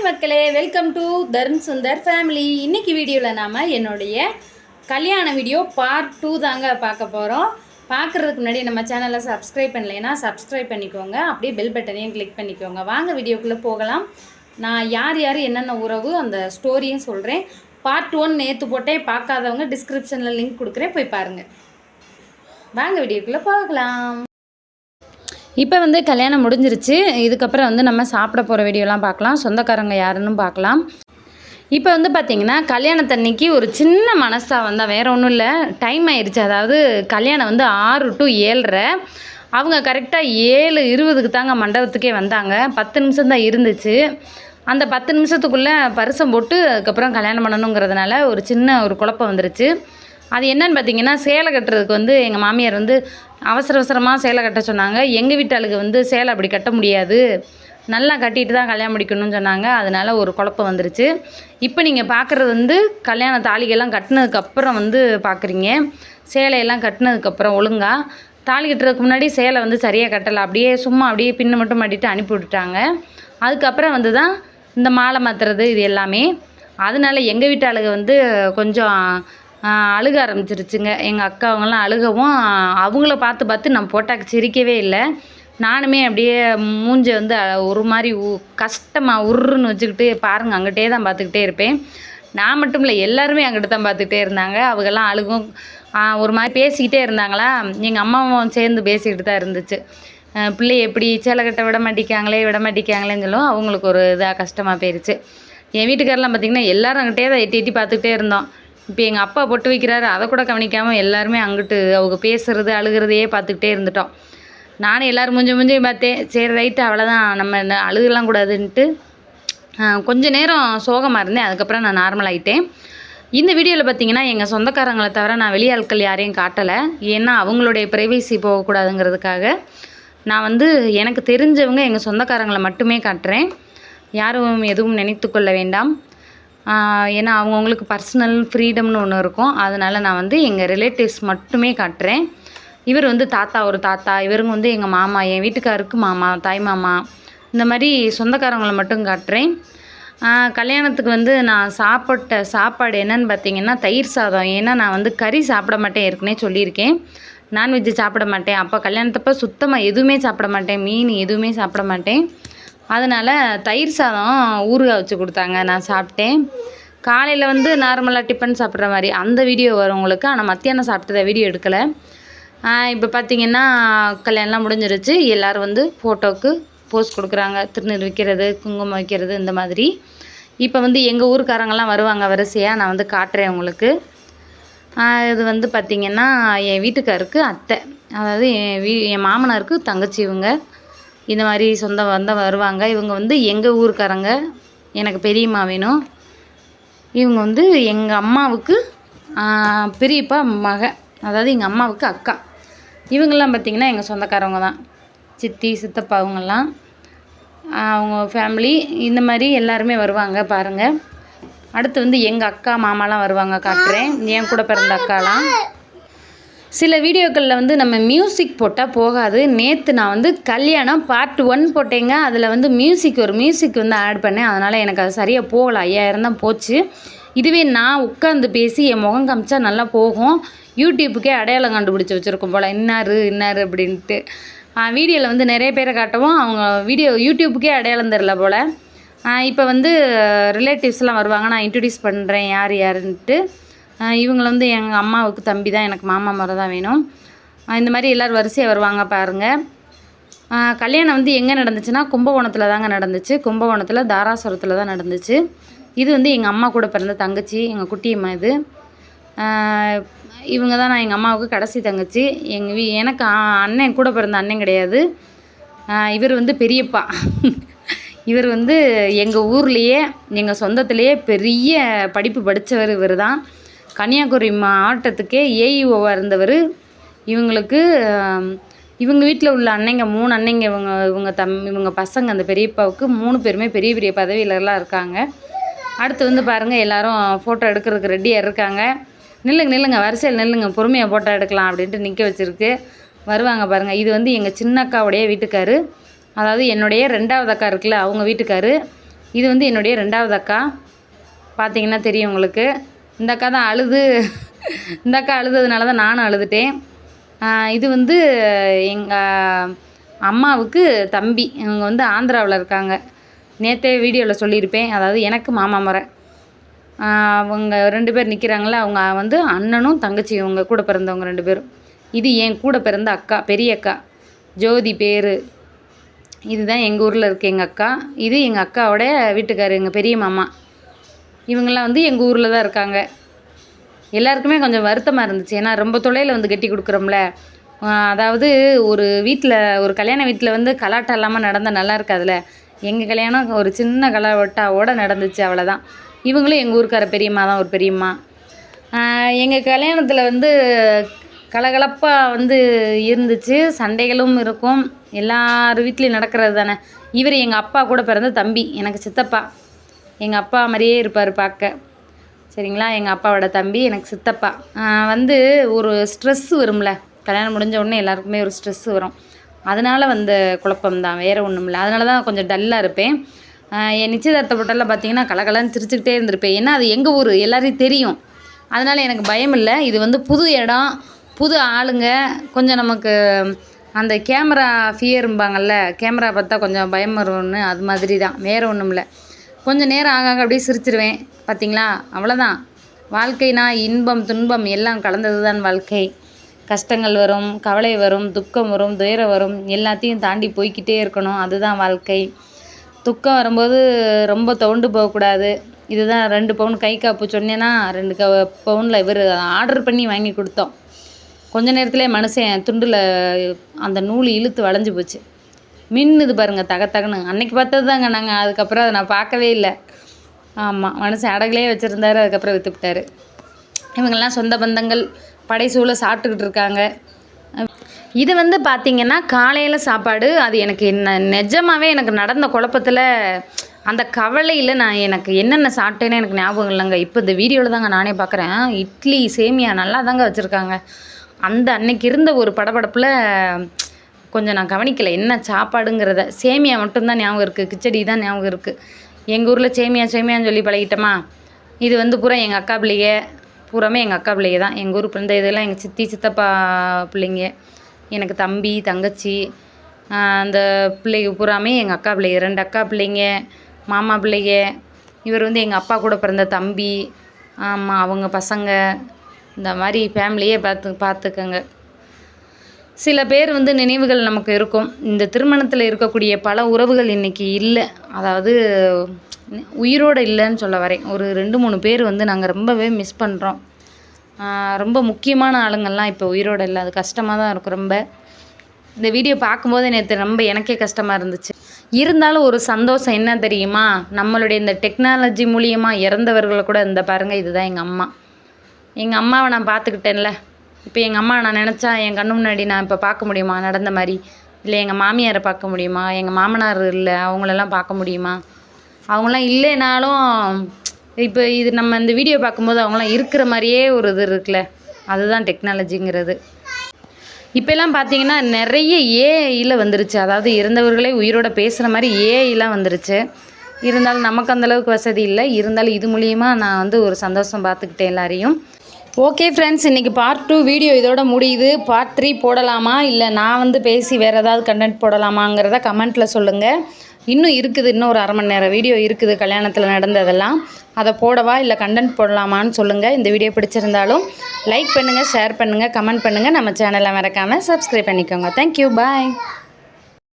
மக்களே, welcome to Tarun Sundar family. இன்றைக்கி வீடியோவில் நாம் என்னுடைய கல்யாண வீடியோ பார்ட் 2 தாங்க பார்க்க போகிறோம். பார்க்குறதுக்கு முன்னாடி நம்ம சேனலை சப்ஸ்கிரைப் பண்ணலைன்னா சப்ஸ்கிரைப் பண்ணிக்கோங்க, அப்படியே பெல் பட்டனையும் கிளிக் பண்ணிக்கோங்க. வாங்க வீடியோக்குள்ளே போகலாம். நான் யார் யார் என்னென்ன உறவு அந்த ஸ்டோரியும் சொல்கிறேன். பார்ட் 1 நேற்று போட்டேன், பார்க்காதவங்க டிஸ்கிரிப்ஷனில் லிங்க் கொடுக்குறேன், போய் பாருங்கள். வாங்க வீடியோக்குள்ளே போகலாம். இப்போ கல்யாணம் முடிஞ்சிருச்சு. இதுக்கப்புறம் நம்ம சாப்பிட போகிற வீடியோலாம் பார்க்கலாம், சொந்தக்காரங்க யாருன்னு பார்க்கலாம். இப்போ பார்த்திங்கன்னா கல்யாணத்தன்னைக்கு ஒரு சின்ன மனஸ்தாபம் தான், வேறு ஒன்றும் இல்லை. டைம் ஆயிடுச்சு, அதாவது கல்யாணம் 6 to 7:30. அவங்க கரெக்டாக 7:20க்கு தாங்க மண்டபத்துக்கே வந்தாங்க. 10 நிமிஷம் தான் இருந்துச்சு. அந்த 10 நிமிஷத்துக்குள்ளே பரிசம் போட்டு அதுக்கப்புறம் கல்யாணம் பண்ணணுங்கிறதுனால ஒரு சின்ன குழப்பம் வந்துருச்சு. அது என்னன்னு பார்த்தீங்கன்னா, சேலை கட்டுறதுக்கு எங்கள் மாமியார் அவசரமாக சேலை கட்ட சொன்னாங்க. எங்கள் வீட்டாளுக்கு சேலை அப்படி கட்ட முடியாது, நல்லா கட்டிட்டு தான் கல்யாணம் முடிக்கணும்னு சொன்னாங்க. அதனால் ஒரு குழப்பம் வந்துருச்சு. இப்போ நீங்கள் பார்க்குறது கல்யாண தாலிகள்லாம் கட்டினதுக்கப்புறம் பார்க்குறீங்க. சேலையெல்லாம் கட்டினதுக்கப்புறம் ஒழுங்காக தாலி கட்டுறதுக்கு முன்னாடி சேலை சரியாக கட்டலை, அப்படியே பின்னு மட்டும் மாட்டிட்டு அனுப்பி விட்டுட்டாங்க. அதுக்கப்புறம் தான் இந்த மாலை மாற்றுறது இது எல்லாமே. அதனால் எங்கள் வீட்டாளுக்கு கொஞ்சம் அழுக ஆரம்பிச்சிருச்சுங்க. எங்கள் அக்காவங்களாம் அழுகவும், அவங்கள பார்த்து நான் போட்டாக்கு சிரிக்கவே இல்லை. நானுமே அப்படியே மூஞ்சை ஒரு மாதிரி கஷ்டமாக உருன்னு வச்சுக்கிட்டு பாருங்கள், அங்கிட்டே தான் பார்த்துக்கிட்டே இருப்பேன். நான் மட்டும் இல்லை, எல்லாருமே அங்கிட்ட தான் பார்த்துக்கிட்டே இருந்தாங்க. அவங்கெல்லாம் அழுகும் ஒரு மாதிரி பேசிக்கிட்டே இருந்தாங்களா, எங்கள் அம்மாவும் சேர்ந்து பேசிக்கிட்டு தான் இருந்துச்சு. பிள்ளை எப்படி சேலை கட்ட விட மாட்டேங்காங்களேன்னு சொல்லும். அவங்களுக்கு ஒரு இதாக கஷ்டமாக போயிடுச்சு. என் வீட்டுக்காரெலாம் பார்த்திங்கன்னா எல்லோரும் அங்கிட்டே தான் எட்டி பார்த்துக்கிட்டே இருந்தோம். இப்போ எங்கள் அப்பா பொட்டு வைக்கிறாரு, அதை கூட கவனிக்காமல் எல்லாருமே அங்கிட்டு அவங்க பேசுகிறது அழுகிறதையே பார்த்துக்கிட்டே இருந்துட்டோம். நானும் எல்லோரும் மூஞ்சையும் பார்த்தேன். சரி ரைட்டு, அவ்வளோதான், நம்ம அழுகலாம் கூடாதுன்ட்டு கொஞ்சம் நேரம் சோகமாக இருந்தேன். அதுக்கப்புறம் நான் நார்மல் ஆகிட்டேன். இந்த வீடியோவில் பார்த்திங்கன்னா எங்கள் சொந்தக்காரங்களை தவிர நான் வெளி ஆட்கள் யாரையும் காட்டலை. ஏன்னா அவங்களுடைய ப்ரைவசி போகக்கூடாதுங்கிறதுக்காக நான் எனக்கு தெரிஞ்சவங்க எங்கள் சொந்தக்காரங்களை மட்டுமே காட்டுறேன். யாரும் எதுவும் நினைத்து கொள்ள வேண்டாம். ஏன்னா அவங்கவுங்களுக்கு பர்சனல் ஃப்ரீடம்னு ஒன்று இருக்கும். அதனால் நான் எங்கள் ரிலேட்டிவ்ஸ் மட்டுமே காட்டுறேன். இவர் தாத்தா, ஒரு தாத்தா, இவருங்க எங்கள் மாமா, என் வீட்டுக்காருக்கு மாமா, தாய் மாமா, இந்த மாதிரி சொந்தக்காரங்களை மட்டும் காட்டுறேன். கல்யாணத்துக்கு நான் சாப்பிட்ட சாப்பாடு என்னன்னு பார்த்தீங்கன்னா தயிர் சாதம். ஏன்னா நான் கறி சாப்பிட மாட்டேன், ஏற்கனவே சொல்லியிருக்கேன். நான்வெஜ்ஜு சாப்பிட மாட்டேன். அப்போ கல்யாணத்தப்போ சுத்தமாக எதுவுமே சாப்பிட மாட்டேன், மீன் எதுவுமே சாப்பிட மாட்டேன். அதனால் தயிர் சாதம் ஊறுகாய் வச்சு கொடுத்தாங்க, நான் சாப்பிட்டேன். காலையில் நார்மலாக டிஃபன் சாப்பிட்ற மாதிரி அந்த வீடியோ வரும் உங்களுக்கு. ஆனால் மத்தியானம் சாப்பிட்டத வீடியோ எடுக்கலை. இப்போ பார்த்திங்கன்னா கல்யாணம்லாம் முடிஞ்சிருச்சு. எல்லோரும் ஃபோட்டோவுக்கு போஸ் கொடுக்குறாங்க, திருநீர் வைக்கிறது, குங்குமம் வைக்கிறது, இந்த மாதிரி. இப்போ எங்கள் ஊருக்காரங்கெல்லாம் வருவாங்க வரிசையாக, நான் காட்டுறேன் உங்களுக்கு. இது பார்த்திங்கன்னா என் வீட்டுக்காருக்கு அத்தை, அதாவது என் மாமனாருக்கு தங்கச்சி. இவங்க இந்த மாதிரி சொந்தம் வருவாங்க. இவங்க எங்கள் ஊருக்காரங்க, எனக்கு பெரியம்மா வேணும். இவங்க எங்கள் அம்மாவுக்கு பெரியப்பா மக, அதாவது எங்கள் அம்மாவுக்கு அக்கா. இவங்கெல்லாம் பார்த்திங்கன்னா எங்கள் சொந்தக்காரவங்க தான், சித்தி சித்தப்பா அவங்கெல்லாம், அவங்க ஃபேமிலி. இந்த மாதிரி எல்லாருமே வருவாங்க பாருங்கள். அடுத்து எங்கள் அக்கா மாமாலாம் வருவாங்க, காட்டுறேன். என் கூட பிறந்த அக்காலாம். சில வீடியோக்களில் நம்ம மியூசிக் போட்டால் போகாது. நேற்று நான் கல்யாணம் பார்ட் 1 போட்டேங்க. அதில் மியூசிக் ஆட் பண்ணேன். அதனால் எனக்கு அது சரியாக போகலை, 5000 தான் போச்சு. இதுவே நான் உட்காந்து பேசி என் முகம் காமிச்சா நல்லா போகும். யூடியூப்புக்கே அடையாளம் கண்டுபிடிச்சி வச்சுருக்கோம் போல், இன்னார் அப்படின்ட்டு. வீடியோவில் நிறைய பேரை காட்டவும் அவங்க வீடியோ யூடியூப்புக்கே அடையாளம் தெரில போல். இப்போ ரிலேட்டிவ்ஸ்லாம் வருவாங்க, நான் இன்ட்ரடியூஸ் பண்ணுறேன் யார் யாருன்ட்டு. இவங்க எங்கள் அம்மாவுக்கு தம்பி தான், எனக்கு மாமா முறை தான் வேணும். இந்த மாதிரி எல்லோரும் வரிசையாக வருவாங்க பாருங்கள். கல்யாணம் எங்கே நடந்துச்சுன்னா கும்பகோணத்தில் தாங்க நடந்துச்சு. கும்பகோணத்தில் தாராசுரத்தில் தான் நடந்துச்சு. இது எங்கள் அம்மா கூட பிறந்த தங்கச்சி, எங்கள் குட்டியம்மா. இது இவங்க தான் நான் எங்கள் அம்மாவுக்கு கடைசி தங்கச்சி. எனக்கு அண்ணன் கூட பிறந்த அண்ணன் கிடையாது. இவர் பெரியப்பா. இவர் எங்கள் ஊர்லேயே எங்கள் சொந்தத்திலேயே பெரிய படிப்பு படித்தவர். இவர் தான் கன்னியாகுமரி மாவட்டத்துக்கே ஏஇஓவாக இருந்தவர். இவங்க வீட்டில் உள்ள அன்னைங்க 3 அன்னைங்க, இவங்க பசங்க, அந்த பெரியப்பாவுக்கு 3 பேருமே பெரிய பெரிய பதவியிலலாம் இருக்காங்க. அடுத்து பாருங்கள், எல்லோரும் ஃபோட்டோ எடுக்கிறதுக்கு ரெடியாக இருக்காங்க. நில்லுங்க வரிசையில் நில்லுங்க, பொறுமையாக ஃபோட்டோ எடுக்கலாம் அப்படின்ட்டு நிற்க வச்சுருக்கு. வருவாங்க பாருங்கள். இது எங்கள் சின்ன அக்காவுடைய வீட்டுக்காரு, அதாவது என்னுடைய 2வது அக்கா இருக்குல்ல, அவங்க வீட்டுக்காரு. இது வந்து என்னுடைய 2வது அக்கா. பார்த்திங்கன்னா தெரியும் உங்களுக்கு. இந்த அக்கா தான் இந்த அக்கா அழுததுனால தான் நானும் அழுதுட்டேன். இது வந்து எங்கள் அம்மாவுக்கு தம்பி. இவங்க வந்து ஆந்திராவில் இருக்காங்க. நேற்றே வீடியோவில் சொல்லியிருப்பேன். அதாவது எனக்கு மாமா முறை. அவங்க 2 பேர் நிற்கிறாங்களே, அவங்க வந்து அண்ணனும் தங்கச்சி, இவங்க கூட பிறந்தவங்க 2 பேரும். இது என் கூட பிறந்த அக்கா, பெரிய அக்கா, ஜோதி பேர். இதுதான் எங்கள் ஊரில் இருக்குது எங்கள் அக்கா. இது எங்கள் அக்காவோட வீட்டுக்காரர், எங்கள் பெரிய மாமா. இவங்கெல்லாம் வந்து எங்கள் ஊரில் தான் இருக்காங்க. எல்லாருக்குமே கொஞ்சம் வருத்தமாக இருந்துச்சு. ஏன்னா ரொம்ப தொலைவில் வந்து கட்டி கொடுக்குறோம்ல. அதாவது ஒரு வீட்டில், ஒரு கல்யாண வீட்டில் வந்து கலாட்டம் இல்லாமல் நடந்தால் நல்லா இருக்காதுல்ல. எங்கள் கல்யாணம் ஒரு சின்ன கலாவட்டாவோடு நடந்துச்சு, அவ்வளோதான். இவங்களும் எங்கள் ஊருக்கார பெரியம்மா தான், ஒரு பெரியம்மா. எங்கள் கல்யாணத்தில் வந்து கலகலப்பாக வந்து இருந்துச்சு. சண்டைகளும் இருக்கும், எல்லார் வீட்லேயும் நடக்கிறது தானே. இவர் எங்கள் அப்பா கூட பிறந்த தம்பி, எனக்கு சித்தப்பா. எங்கள் அப்பா மாதிரியே இருப்பார் பார்க்க, சரிங்களா. எங்கள் அப்பாவோட தம்பி, எனக்கு சித்தப்பா. வந்து ஒரு ஸ்ட்ரெஸ்ஸு வரும்ல, கல்யாணம் முடிஞ்ச உடனே எல்லாருக்குமே ஒரு ஸ்ட்ரெஸ்ஸு வரும். அதனால் வந்த குழப்பம்தான், வேறு ஒன்றும் இல்லை. அதனால தான் கொஞ்சம் டல்லாக இருப்பேன். என் நிச்சயதார்த்த போட்டெல்லாம் பார்த்தீங்கன்னா கலகலன்னு சிரிச்சுக்கிட்டே இருந்திருப்பேன். ஏன்னா அது எங்கள் ஊர், எல்லாரையும் தெரியும். அதனால் எனக்கு பயம் இல்லை. இது வந்து புது இடம், புது ஆளுங்க. கொஞ்சம் நமக்கு அந்த கேமரா ஃபியரும்பாங்கள்ல, கேமரா பார்த்தா கொஞ்சம் பயம் வரும்னு, அது மாதிரி தான், வேறு ஒன்றும் இல்லை. கொஞ்சம் நேரம் ஆக அப்படியே சிரிச்சிருவேன். பார்த்திங்களா, அவ்வளோதான். வாழ்க்கைனா இன்பம் துன்பம் எல்லாம் கலந்தது தான் வாழ்க்கை. கஷ்டங்கள் வரும், கவலை வரும், துக்கம் வரும், துயரம் வரும், எல்லாத்தையும் தாண்டி போய்கிட்டே இருக்கணும், அதுதான் வாழ்க்கை. துக்கம் வரும்போது ரொம்ப துவண்டு போகக்கூடாது. இதுதான் 2 பவுன் கை காப்பு சொன்னேன்னா 2 பவுனில் இவர் ஆர்டர் பண்ணி வாங்கி கொடுத்தோம். கொஞ்ச நேரத்துலேயே மனுஷன் துண்டில் அந்த நூல் இழுத்து வளைஞ்சு போச்சு. மின்னுது பாருங்கள், தகன்னு. அன்னைக்கு பார்த்தது தாங்க நாங்கள். அதுக்கப்புறம் அதை நான் பார்க்கவே இல்லை. ஆமாம், மனுஷன் அடகுலே வச்சுருந்தாரு, அதுக்கப்புறம் விற்றுப்பிட்டாரு. இவங்கெல்லாம் சொந்த பந்தங்கள் படைசூழ சாப்பிட்டுக்கிட்டு இருக்காங்க. இது வந்து பார்த்திங்கன்னா காலையில் சாப்பாடு. அது எனக்கு நிஜமாகவே எனக்கு நடந்த குழப்பத்தில், அந்த கவலையில் நான் எனக்கு என்னென்ன சாப்பிட்டேன்னு எனக்கு ஞாபகம் இல்லைங்க. இப்போ இந்த வீடியோவில் தாங்க நானே பார்க்குறேன். இட்லி சேமியா நல்லா தாங்க வச்சுருக்காங்க. அந்த அன்னைக்கு இருந்த ஒரு படபடப்பில் கொஞ்சம் நான் கவனிக்கலை என்ன சாப்பாடுங்கிறத. சேமியா மட்டும்தான் ஞாபகம் இருக்குது, கிச்சடி தான் ஞாபகம் இருக்குது. எங்கள் ஊரில் சேமியான்னு சொல்லி பழகிட்டோமா. இது வந்து பூரா எங்கள் அக்கா பிள்ளைங்க, பூராமே எங்கள் அக்கா பிள்ளைங்க தான். எங்கள் ஊர் பிறந்த இதெல்லாம் எங்கள் சித்தி சித்தப்பா பிள்ளைங்க. எனக்கு தம்பி தங்கச்சி, அந்த பிள்ளைங்க பூராமே எங்கள் அக்கா பிள்ளைங்க. 2 அக்கா பிள்ளைங்க, மாமா பிள்ளைங்க. இவர் வந்து எங்கள் அப்பா கூட பிறந்த தம்பி. ஆமாம், அவங்க பசங்க. இந்த மாதிரி ஃபேமிலியே பார்த்துக்கங்க. சில பேர் வந்து நினைவுகள் நமக்கு இருக்கும். இந்த திருமணத்தில் இருக்கக்கூடிய பல உறவுகள் இன்றைக்கி இல்லை, அதாவது உயிரோடு இல்லைன்னு சொல்ல வரேன். ஒரு 2-3 பேர் வந்து நாங்கள் ரொம்பவே மிஸ் பண்ணுறோம். ரொம்ப முக்கியமான ஆளுங்கள்லாம் இப்போ உயிரோடு இல்லை. அது கஷ்டமாக தான் இருக்கும் ரொம்ப. இந்த வீடியோ பார்க்கும்போது நேற்று ரொம்ப எனக்கே கஷ்டமாக இருந்துச்சு. இருந்தாலும் ஒரு சந்தோஷம் என்ன தெரியுமா, நம்மளுடைய இந்த டெக்னாலஜி மூலியமாக இறந்தவர்களை கூட இந்த பாருங்கள், இதுதான் எங்கள் அம்மா. எங்கள் அம்மாவை நான் பார்த்துக்கிட்டேன்ல. இப்போ எங்கள் அம்மா நான் நினச்சா என் கண்ணு முன்னாடி நான் இப்போ பார்க்க முடியுமா நடந்த மாதிரி? இல்லை எங்கள் மாமியாரை பார்க்க முடியுமா? எங்கள் மாமனார் இல்லை, அவங்களெல்லாம் பார்க்க முடியுமா? அவங்களாம் இல்லைனாலும் இப்போ இது நம்ம இந்த வீடியோ பார்க்கும்போது அவங்களாம் இருக்கிற மாதிரியே ஒரு இது இருக்குல்ல, அதுதான் டெக்னாலஜிங்கிறது. இப்போலாம் பார்த்தீங்கன்னா நிறைய ஏஐயில் வந்துருச்சு. அதாவது இறந்தவர்களே உயிரோட பேசுகிற மாதிரி ஏஐலாம் வந்துருச்சு. இருந்தாலும் நமக்கு அந்தளவுக்கு வசதி இல்லை. இருந்தாலும் இது மூலியமாக நான் வந்து ஒரு சந்தோஷம் பார்த்துக்கிட்டேன் எல்லாரையும். ஓகே ஃப்ரெண்ட்ஸ், இன்றைக்கி பார்ட் 2 வீடியோ இதோட முடியுது. பார்ட் 3 போடலாமா, இல்லை நான் வந்து பேசி வேறு ஏதாவது கண்டென்ட் போடலாமாங்கிறத கமெண்ட்டில் சொல்லுங்கள். இன்னும் இருக்குது, இன்னும் ஒரு 1/2 மணி நேரம் வீடியோ இருக்குது கல்யாணத்தில் நடந்ததெல்லாம். அதை போடவா இல்லை கண்டென்ட் போடலாமான்னு சொல்லுங்கள். இந்த வீடியோ பிடிச்சிருந்தாலும் லைக் பண்ணுங்கள், ஷேர் பண்ணுங்கள், கமெண்ட் பண்ணுங்கள். நம்ம சேனலை மறக்காமல் சப்ஸ்கிரைப் பண்ணிக்கோங்க. தேங்க்யூ, பாய்.